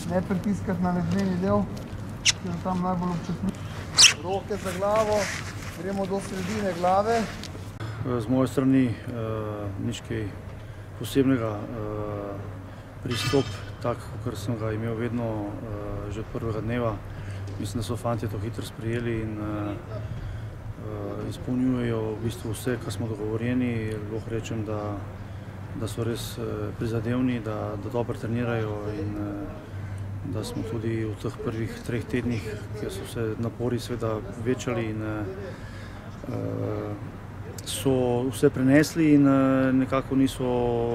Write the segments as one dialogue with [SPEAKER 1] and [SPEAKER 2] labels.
[SPEAKER 1] Ne pritiskati na ledveni del, ki je tam najbolj občutljiv. Roke za glavo, gremo do sredine glave.
[SPEAKER 2] Z moje strani nič kaj posebnega. Pristop, tak, kot sem ga imel vedno že od prvega dneva. Mislim, da so fantje to hitro sprejeli in izpolnjujejo v bistvu vse, kar smo dogovorjeni. Lahko rečem, da so res prizadevni, da dobro trenirajo in da smo tudi v teh prvih 3 tednih, kjer so se napori seveda večali in so vse prenesli in nekako niso,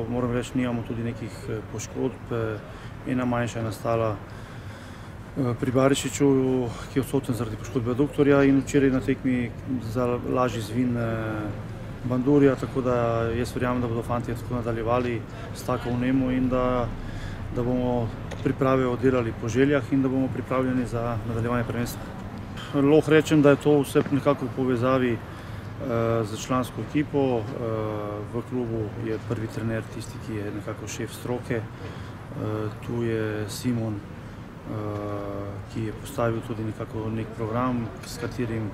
[SPEAKER 2] moram reči, nimamo tudi nekih poškodb. Ena manjša je nastala pri Barišiču, ki je odsoten zaradi poškodbe aduktorja, in včeraj na tekmi za lažji zvin bandurja, tako da jaz verjamem, da bodo fantje tako nadaljevali s tako vnemo in da bomo priprave oddelali po željah in da bomo pripravljeni za nadaljevanje prvenstva. Lahko rečem, da je to vse nekako v povezavi z člansko ekipo. V klubu je prvi trener tisti, ki je nekako šef stroke. Tu je Simon, ki je postavil tudi nekako nek program, s katerim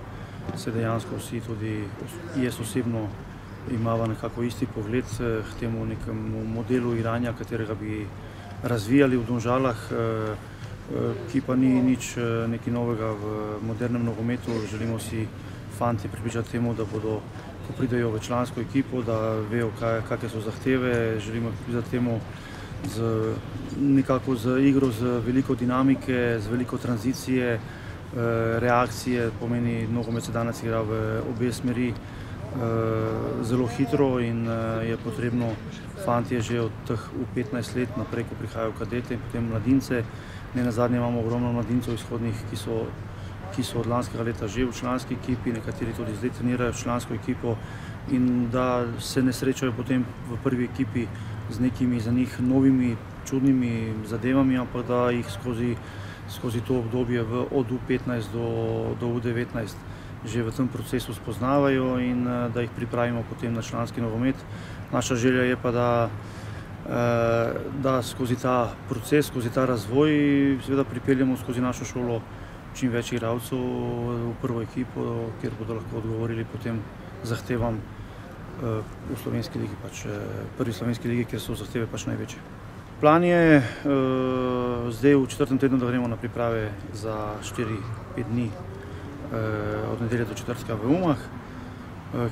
[SPEAKER 2] se dejansko vsi, tudi jaz osebno, imava nekako isti pogled k temu nekemu modelu igranja, katerega bi razvijali v Domžalah, ki pa ni nič nekaj novega v modernem nogometu. Želimo si fanti pripričati temu, da bodo, ko pridejo v člansko ekipo, da vejo, kakšne so zahteve. Želimo pripričati temu nekako z igro, z veliko dinamike, z veliko tranzicije, reakcije. Pomeni, nogomet se danes igra v obe smeri zelo hitro in je potrebno fantje že od teh v 15 let naprej, ko prihajajo kadete in potem mladince. Nenazadnje imamo ogromno mladincev izhodnih, ki so od lanskega leta že v članski ekipi, nekateri tudi zdaj trenirajo člansko ekipo, in da se ne srečajo potem v prvi ekipi z nekimi za njih novimi, čudnimi zadevami, ampak da jih skozi to obdobje od U15 do U19 že v tem procesu spoznavajo in da jih pripravimo potem na članski nogomet. Naša želja je pa, da skozi ta proces, skozi ta razvoj seveda pripeljemo skozi našo šolo čim več igralcev v prvo ekipo, kjer bodo lahko odgovorili potem zahtevam v slovenski ligi, prvi slovenski ligi, kjer so zahteve največje. Plan je zdaj v 4. tednu, da gremo na priprave za 4-5 dni od nedelje do četrtka v Umah,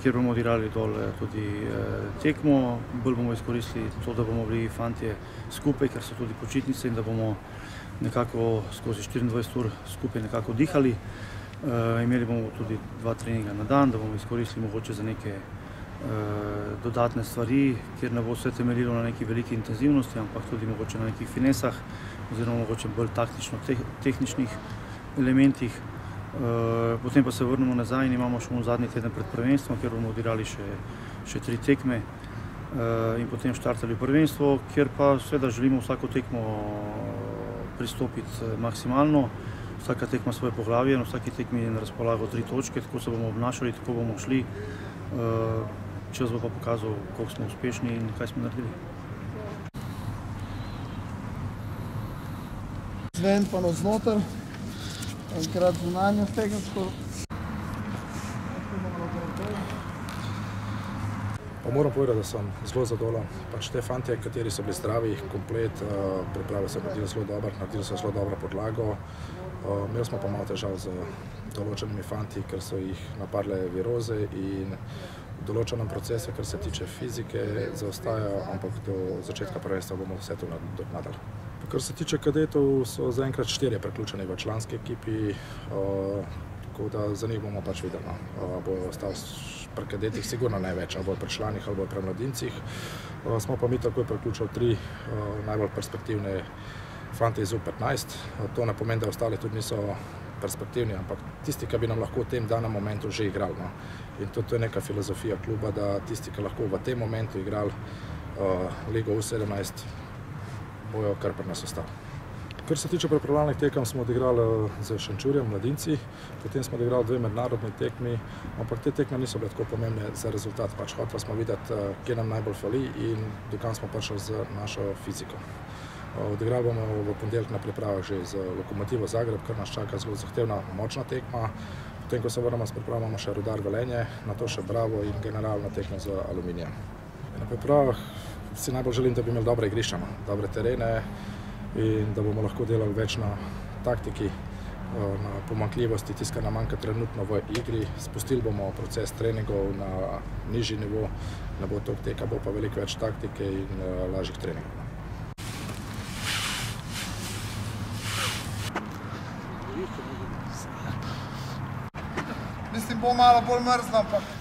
[SPEAKER 2] kjer bomo odigrali dol tudi tekmo. Bolj bomo izkoristili to, da bomo bili fantje skupaj, ker so tudi počitnice, in da bomo nekako skozi 24 ur skupaj nekako dihali. Imeli bomo tudi 2 treninga na dan, da bomo izkoristili mogoče za neke dodatne stvari, kjer ne bo vse temeljilo na neki veliki intenzivnosti, ampak tudi mogoče na nekih finesah oziroma mogoče bolj taktično-tehničnih elementih. Potem pa se vrnemo nazaj in imamo še zadnji teden pred prvenstvom, kjer bomo odigrali še 3 tekme in potem štartali v prvenstvo, kjer pa seveda želimo vsako tekmo pristopiti maksimalno. Vsaka tekma svoje poglavje, na vsaki tekmi je na razpolago 3 točke, tako se bomo obnašali, tako bomo šli. Čas bo pa pokazal, koliko smo uspešni in kaj smo naredili.
[SPEAKER 1] Zven pa navznoter, enkrat zunanjo stegensko.
[SPEAKER 3] Moram povedati, da sem zelo zadovoljen. Te fantje, kateri so bili zdravi, komplet, priprave so naredili zelo dobro podlago. Imeli smo pa malo težav z določenimi fanti, ker so jih napadle viroze in v določenem procesu, kar se tiče fizike, zaostajajo, ampak do začetka prvenstva bomo vse to nadali. Kar se tiče kadetov, so zaenkrat 4 priključeni v članski ekipi, tako da za njih bomo videli. Bojo ostali pri kadetih sigurno največ, ali bojo pri članih, ali bojo pri mladincih. Smo pa mi takoj priključili 3 najbolj perspektivne fante iz U15. To ne pomeni, da ostali tudi niso perspektivni, ampak tisti, ki bi nam lahko v tem danem momentu že igrali. In to je neka filozofija kluba, da tisti, ki lahko v tem momentu igrali Ligo U17, bojo kar pri nas ostali. Kar se tiče pripravljalnih tekem, smo odigrali z Šenčurjem, mladinci, potem smo odigrali 2 mednarodni tekmi, ampak te tekme niso bile tako pomembne za rezultat. Hoteli smo videti, kje nam najbolj fali in dokam smo prišli z našo fiziko. Odigrali bomo v ponedeljek na pripravah že z Lokomotivo Zagreb, kar nas čaka zelo zahtevna, močna tekma. Potem, ko se vrnemo s priprav, imamo še Rudar Velenje, nato še Bravo in generalno tekmo z Aluminijem. Na pripravah si najbolj želim, da bi imeli dobre igrišča, dobre terene in da bomo lahko delali več na taktiki, na pomanjkljivosti, tisto, kar nam manjka trenutno v igri. Spustili bomo proces treningov na nižji nivo, ne bo toliko teka, bo pa veliko več taktike in lažjih treningov.
[SPEAKER 1] Mislim, bo malo bolj mrzlo, ampak